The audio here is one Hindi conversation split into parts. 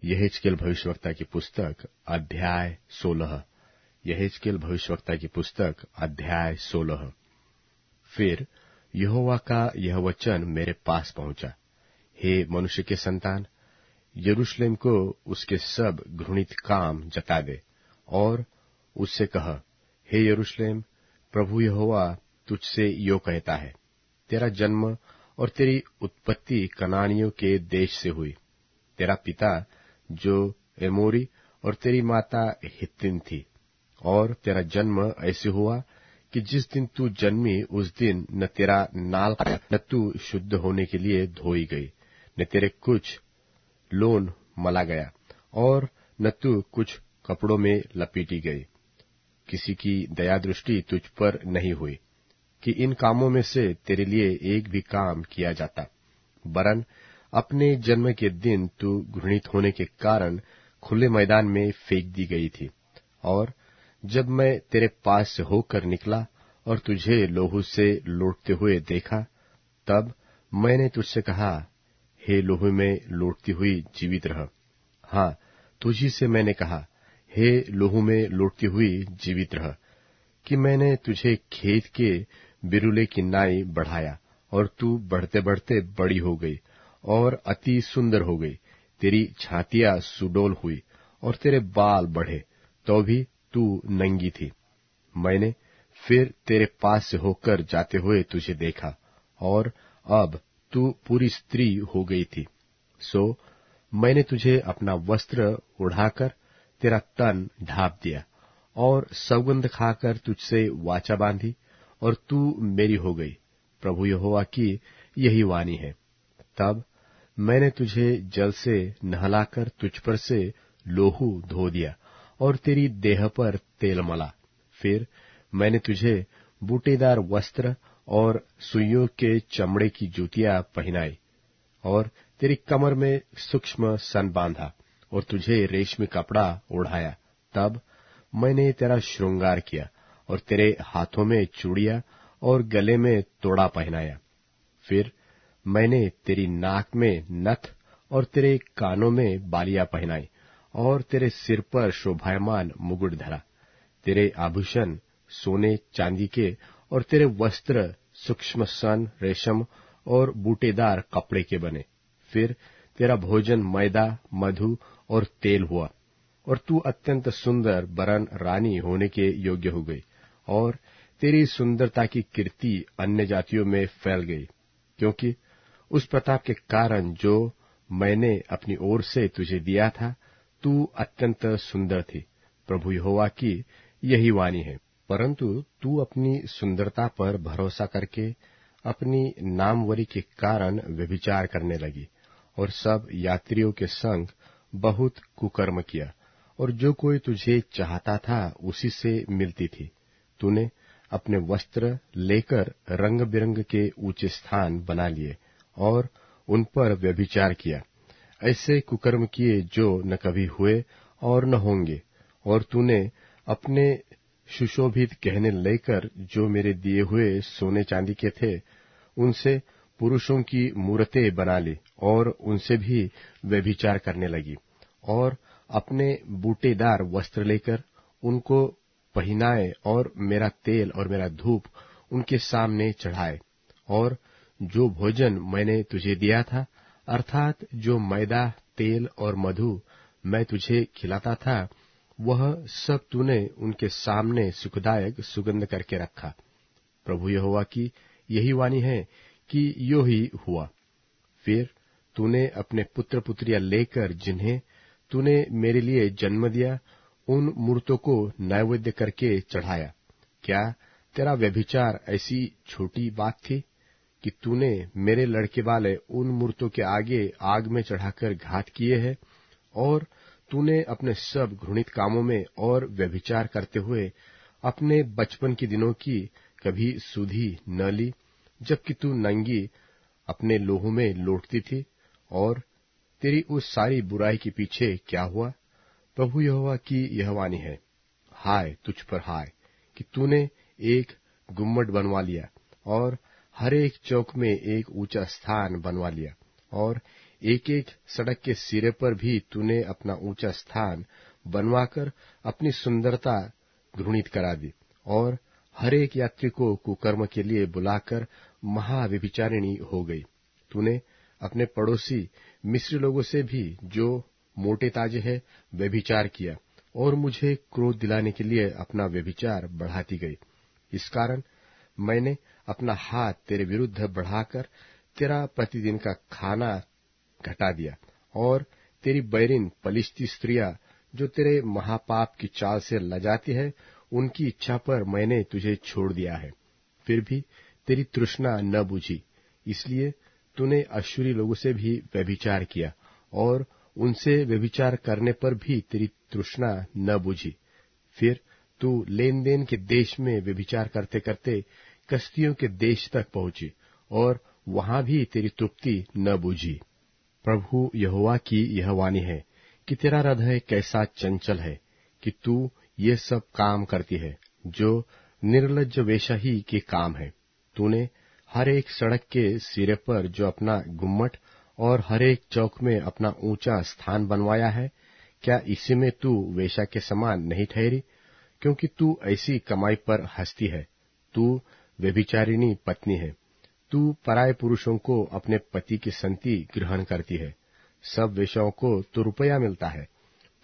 यहेजकेल भविष्यवक्ता की पुस्तक अध्याय 16। यहेजकेल भविष्यवक्ता की पुस्तक अध्याय 16। फिर यहोवा का यह वचन मेरे पास पहुंचा, हे मनुष्य के संतान, यरूशलेम को उसके सब घृणित काम जता दे और उससे कह, हे यरूशलेम, प्रभु यहोवा तुझसे यो कहता है, तेरा जन्म और तेरी उत्पत्ति कनानियों के देश से हुई। तेरा पिता जो एमोरी और तेरी माता हित्तिन थी। और तेरा जन्म ऐसे हुआ कि जिस दिन तू जन्मी उस दिन न तेरा नाल न तू शुद्ध होने के लिए धोई गई, न तेरे कुछ लोन मला गया, और न तू कुछ कपड़ों में लपेटी गई। किसी की दया दृष्टि तुझ पर नहीं हुई कि इन कामों में से तेरे लिए एक भी काम किया जाता, वरन अपने जन्म के दिन तू घृणित होने के कारण खुले मैदान में फेंक दी गई थी। और जब मैं तेरे पास से होकर निकला और तुझे लोहू से लौटते हुए देखा, तब मैंने तुझसे कहा, हे लोहू में लौटती हुई जीवित रह। हाँ, तुझी से मैंने कहा, हे लोहू में लौटती हुई जीवित रह, कि मैंने तुझे खेत के बिरुले की नाई बढ़ाया, और तू बढ़ते बढ़ते बड़ी हो गई और अति सुंदर हो गई। तेरी छातियां सुडौल हुई और तेरे बाल बढ़े, तो भी तू नंगी थी। मैंने फिर तेरे पास से होकर जाते हुए तुझे देखा, और अब तू पूरी स्त्री हो गई थी। सो मैंने तुझे अपना वस्त्र उड़ाकर तेरा तन ढांप दिया, और सौगंध खाकर तुझसे वाचा बांधी, और तू मेरी हो गई। प्रभु यहोवा की यही वाणी है। तब मैंने तुझे जल से नहलाकर तुझ पर से लोहू धो दिया और तेरी देह पर तेल मला। फिर मैंने तुझे बूटेदार वस्त्र और सुइयों के चमड़े की जूतियां पहनाई, और तेरी कमर में सूक्ष्म सन बांधा, और तुझे रेशमी कपड़ा ओढ़ाया। तब मैंने तेरा श्रृंगार किया, और तेरे हाथों में चूड़ियां और गले में तोड़ा पहनाया। फिर मैंने तेरी नाक में नथ और तेरे कानों में बालियां पहनाई, और तेरे सिर पर शोभायमान मुकुट धरा। तेरे आभूषण सोने चांदी के, और तेरे वस्त्र सूक्ष्म सन, रेशम और बूटेदार कपड़े के बने। फिर तेरा भोजन मैदा, मधु और तेल हुआ, और तू अत्यंत सुंदर वरन रानी होने के योग्य हो गई, और तेरी सुंदरता की कीर्ति अन्य जातियों में फैल गई, क्योंकि उस प्रताप के कारण जो मैंने अपनी ओर से तुझे दिया था, तू अत्यंत सुंदर थी। प्रभु यहोवा की यही वाणी है। परंतु तू अपनी सुंदरता पर भरोसा करके अपनी नामवरी के कारण व्यभिचार करने लगी, और सब यात्रियों के संग बहुत कुकर्म किया, और जो कोई तुझे चाहता था उसी से मिलती थी। तूने अपने वस्त्र लेकर रंग बिरंग के ऊंचे स्थान बना लिए और उन पर व्यभिचार किया। ऐसे कुकर्म किए जो न कभी हुए और न होंगे। और तूने अपने सुशोभित गहने लेकर जो मेरे दिए हुए सोने चांदी के थे, उनसे पुरुषों की मूरतें बना ली, और उनसे भी व्यभिचार करने लगी। और अपने बूटेदार वस्त्र लेकर उनको पहनाए, और मेरा तेल और मेरा धूप उनके सामने चढ़ाए। और जो भोजन मैंने तुझे दिया था, अर्थात जो मैदा, तेल और मधु मैं तुझे खिलाता था, वह सब तूने उनके सामने सुखदायक सुगंध करके रखा। प्रभु यहोवा की यही वाणी है कि यो ही हुआ। फिर तूने अपने पुत्र पुत्रियां लेकर जिन्हें तूने मेरे लिए जन्म दिया, उन मूर्तों को नैवेद्य करके चढ़ाया। क्या तेरा व्यभिचार ऐसी छोटी बात थी कि तूने मेरे लड़के वाले उन मूर्तों के आगे आग में चढ़ाकर घात किए हैं? और तूने अपने सब घृणित कामों में और व्यभिचार करते हुए अपने बचपन के दिनों की कभी सुधि न ली, जबकि तू नंगी अपने लोहू में लौटती थी। और तेरी उस सारी बुराई के पीछे क्या हुआ? प्रभु यहोवा की यह वाणी है। हाय तुझ पर हाय कि तूने एक गुम्मट बनवा लिया, और हर एक चौक में एक ऊंचा स्थान बनवा लिया, और एक एक सड़क के सिरे पर भी तूने अपना ऊंचा स्थान बनवाकर अपनी सुंदरता घृणित करा दी, और हर एक यात्री को कुकर्म के लिए बुलाकर महाव्यभिचारिणी हो गई। तूने अपने पड़ोसी मिस्री लोगों से भी, जो मोटे ताजे है, व्यभिचार किया, और मुझे क्रोध दिलाने के लिए अपना व्यभिचार बढ़ाती गई। इस कारण मैंने अपना हाथ तेरे विरुद्ध बढ़ाकर तेरा प्रतिदिन का खाना घटा दिया, और तेरी बैरिन पलिश्ती स्त्रियां जो तेरे महापाप की चाल से लजाती है, उनकी इच्छा पर मैंने तुझे छोड़ दिया है। फिर भी तेरी तृष्णा न बुझी, इसलिए तूने अश्शूरी लोगों से भी व्यभिचार किया, और उनसे व्यभिचार करने पर भी तेरी तृष्णा न बुझी। फिर तू लेन देन के देश में व्यभिचार करते करते कसदियों के देश तक पहुंची, और वहां भी तेरी तृप्ति न बुझी। प्रभु यहोवा की यह वाणी है कि तेरा हृदय कैसा चंचल है कि तू ये सब काम करती है, जो निर्लज्ज वेश्या ही के काम है। तूने हर एक सड़क के सिरे पर जो अपना गुम्मट और हर एक चौक में अपना ऊंचा स्थान बनवाया है, क्या इसी में तू वेश्या के समान नहीं ठहरी? क्योंकि तू ऐसी कमाई पर हंसती है। तू व्यभिचारिणी पत्नी है। तू पराये पुरुषों को अपने पति की संति ग्रहण करती है। सब वेश्याओं को तो रुपया मिलता है,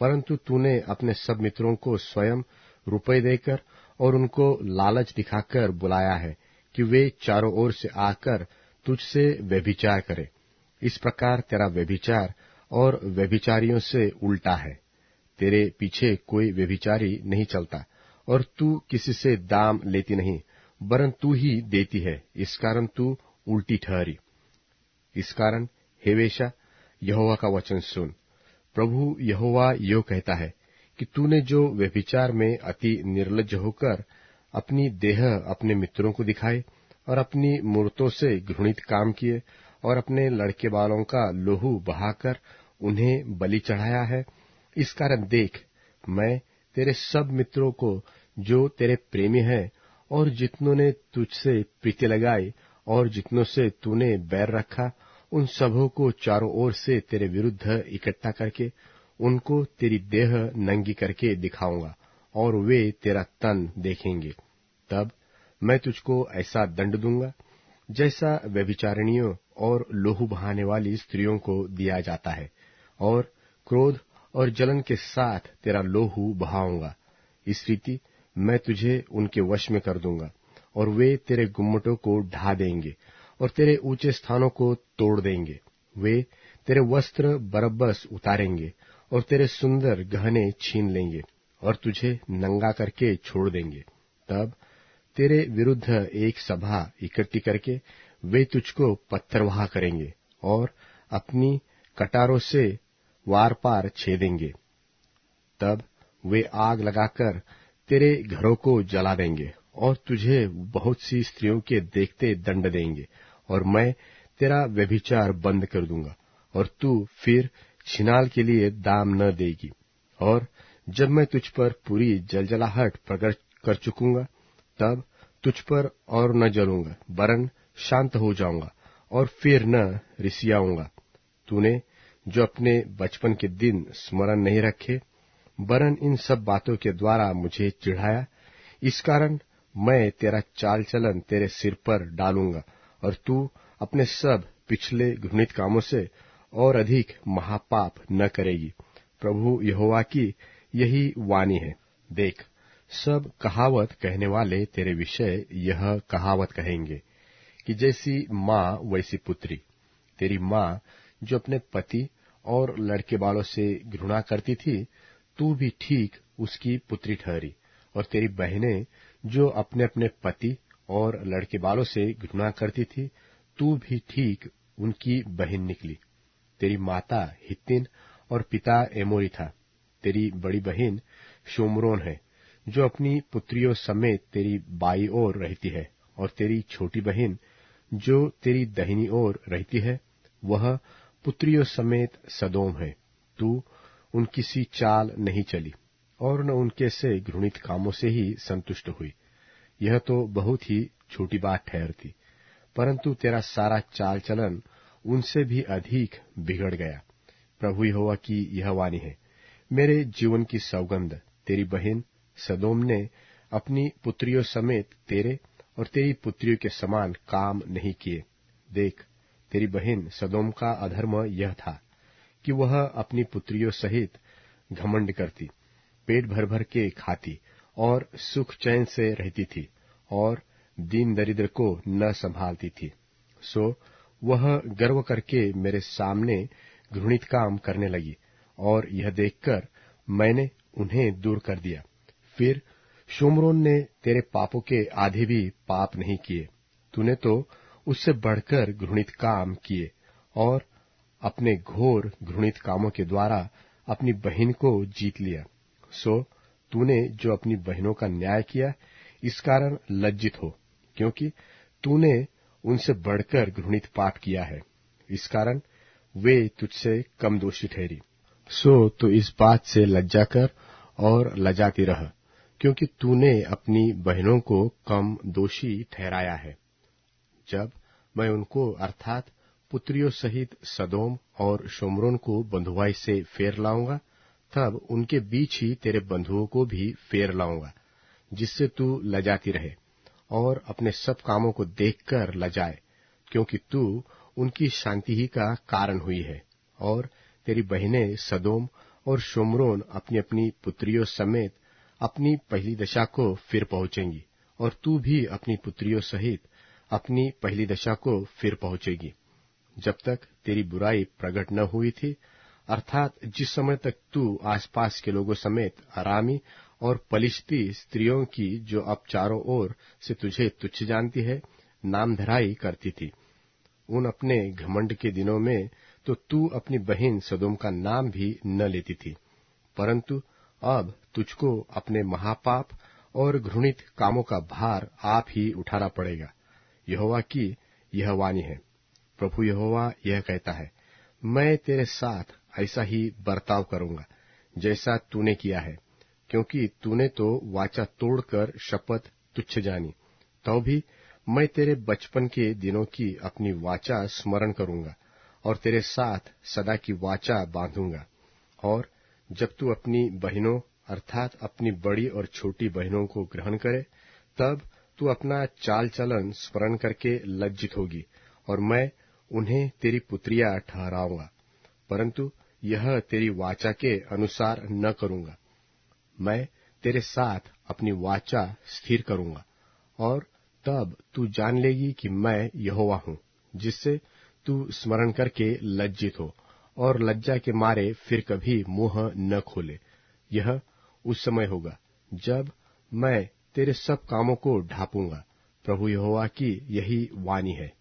परंतु तूने अपने सब मित्रों को स्वयं रुपये देकर और उनको लालच दिखाकर बुलाया है कि वे चारों ओर से आकर तुझसे व्यभिचार करें। इस प्रकार तेरा व्यभिचार और व्यभिचारियों से उल्टा है। तेरे पीछे कोई व्यभिचारी नहीं चलता, और तू किसी से दाम लेती नहीं, वरन तू ही देती है। इस कारण तू उल्टी ठहरी। इस कारण हे वेश्या, यहोवा का वचन सुन। प्रभु यहोवा यो कहता है कि तूने जो व्यभिचार में अति निर्लज्ज होकर अपनी देह अपने मित्रों को दिखाई, और अपनी मूर्तों से घृणित काम किए, और अपने लड़के बालों का लोहू बहाकर उन्हें बलि चढ़ाया है, इस कारण देख, मैं तेरे सब मित्रों को जो तेरे प्रेमी हैं, और जितनों ने तुझसे प्रीति लगाई, और जितनों से तूने बैर रखा, उन सबों को चारों ओर से तेरे विरुद्ध इकट्ठा करके उनको तेरी देह नंगी करके दिखाऊंगा, और वे तेरा तन देखेंगे। तब मैं तुझको ऐसा दंड दूंगा जैसा व्यभिचारिणियों और लोहू बहाने वाली स्त्रियों को दिया जाता है, और क्रोध और जलन के साथ तेरा लोहू बहाऊंगा। इस रीति मैं तुझे उनके वश में कर दूंगा, और वे तेरे गुम्मटों को ढा देंगे और तेरे ऊंचे स्थानों को तोड़ देंगे। वे तेरे वस्त्र बरब्बस उतारेंगे और तेरे सुंदर गहने छीन लेंगे, और तुझे नंगा करके छोड़ देंगे। तब तेरे विरुद्ध एक सभा इकट्ठी करके वे तुझको पत्थरवाह करेंगे, और अपनी कटारों से वार पार छेदेंगे। तब वे आग लगाकर तेरे घरों को जला देंगे, और तुझे बहुत सी स्त्रियों के देखते दंड देंगे, और मैं तेरा व्यभिचार बंद कर दूंगा, और तू फिर छिनाल के लिए दाम न देगी। और जब मैं तुझ पर पूरी जलजलाहट प्रकट कर चुकूंगा, तब तुझ पर और न जलूंगा, वरन शांत हो जाऊंगा, और फिर न रिसियाऊंगा। तूने जो अपने बचपन के दिन स्मरण नहीं रखे, वरन इन सब बातों के द्वारा मुझे चिढ़ाया, इस कारण मैं तेरा चाल चलन तेरे सिर पर डालूंगा, और तू अपने सब पिछले घृणित कामों से और अधिक महापाप न करेगी। प्रभु यहोवा की यही वाणी है। देख, सब कहावत कहने वाले तेरे विषय यह कहावत कहेंगे कि जैसी माँ वैसी पुत्री। तेरी माँ जो अपने पति और लड़के बालों से घृणा करती थी, तू भी ठीक उसकी पुत्री ठहरी, और तेरी बहनें जो अपने अपने पति और लड़के बालों से घृणा करती थी, तू भी ठीक उनकी बहन निकली। तेरी माता हित्तिन और पिता एमोरी था। तेरी बड़ी बहन शोमरोन है, जो अपनी पुत्रियों समेत तेरी बाई ओर रहती है, और तेरी छोटी बहन जो तेरी दाहिनी ओर रहती है, वह पुत्रियों समेत सदोम है। तू उनकी सी चाल नहीं चली, और न उनके से घृणित कामों से ही संतुष्ट हुई। यह तो बहुत ही छोटी बात ठहरती, परंतु तेरा सारा चाल चलन उनसे भी अधिक बिगड़ गया। प्रभु यहोवा की यह वाणी है, मेरे जीवन की सौगंध, तेरी बहन सदोम ने अपनी पुत्रियों समेत तेरे और तेरी पुत्रियों के समान काम नहीं किए। देख, तेरी बहन सदोम का अधर्म यह था कि वह अपनी पुत्रियों सहित घमंड करती, पेट भर भर के खाती और सुख चैन से रहती थी और दीन दरिद्र को न संभालती थी। सो वह गर्व करके मेरे सामने घृणित काम करने लगी और यह देखकर मैंने उन्हें दूर कर दिया। फिर शोम्रोन ने तेरे पापों के आधे भी पाप नहीं किए। तूने तो उससे बढ़कर घृणित काम किए और अपने घोर घृणित कामों के द्वारा अपनी बहन को जीत लिया। सो तूने जो अपनी बहनों का न्याय किया, इस कारण लज्जित हो, क्योंकि तूने उनसे बढ़कर घृणित पाप किया है। इस कारण वे तुझसे कम दोषी ठहरी। सो तू इस बात से लज्जा कर और लजाती रह, क्योंकि तूने अपनी बहनों को कम दोषी ठहराया है। जब मैं उनको अर्थात पुत्रियों सहित सदोम और शोम्रोन को बंधुआई से फेर लाऊंगा, तब उनके बीच ही तेरे बंधुओं को भी फेर लाऊंगा, जिससे तू लजाती रहे और अपने सब कामों को देखकर लजाए, क्योंकि तू उनकी शांति ही का कारण हुई है। और तेरी बहनें सदोम और शोम्रोन अपनी अपनी पुत्रियों समेत अपनी पहली दशा को फिर पहुंचेंगी, और तू भी अपनी पुत्रियों सहित अपनी पहली दशा को फिर पहुंचेगी। जब तक तेरी बुराई प्रकट न हुई थी, अर्थात जिस समय तक तू आसपास के लोगों समेत अरामी और पलिश्ती स्त्रियों की, जो अब चारों ओर से तुझे तुच्छ जानती है, नामधराई करती थी, उन अपने घमंड के दिनों में तो तू अपनी बहन सदोम का नाम भी न लेती थी। परंतु अब तुझको अपने महापाप और घृणित कामों का भार आप ही उठाना पड़ेगा। यहोवा की यह वाणी है। प्रभु यहोवा यह कहता है, मैं तेरे साथ ऐसा ही बर्ताव करूंगा जैसा तूने किया है, क्योंकि तूने तो वाचा तोड़कर शपथ तुच्छ जानी। तो भी मैं तेरे बचपन के दिनों की अपनी वाचा स्मरण करूंगा और तेरे साथ सदा की वाचा बांधूंगा। और जब तू अपनी बहनों अर्थात अपनी बड़ी और छोटी बहनों को ग्रहण करे, तब तू अपना चाल चलन स्मरण करके लज्जित होगी, और मैं उन्हें तेरी पुत्रियां ठहराऊंगा। परंतु यह तेरी वाचा के अनुसार न करूंगा। मैं तेरे साथ अपनी वाचा स्थिर करूंगा, और तब तू जान लेगी कि मैं यहोवा हूं, जिससे तू स्मरण करके लज्जित हो और लज्जा के मारे फिर कभी मुंह न खोले। यह उस समय होगा जब मैं तेरे सब कामों को ढांपूंगा। प्रभु यहोवा की यही वाणी है।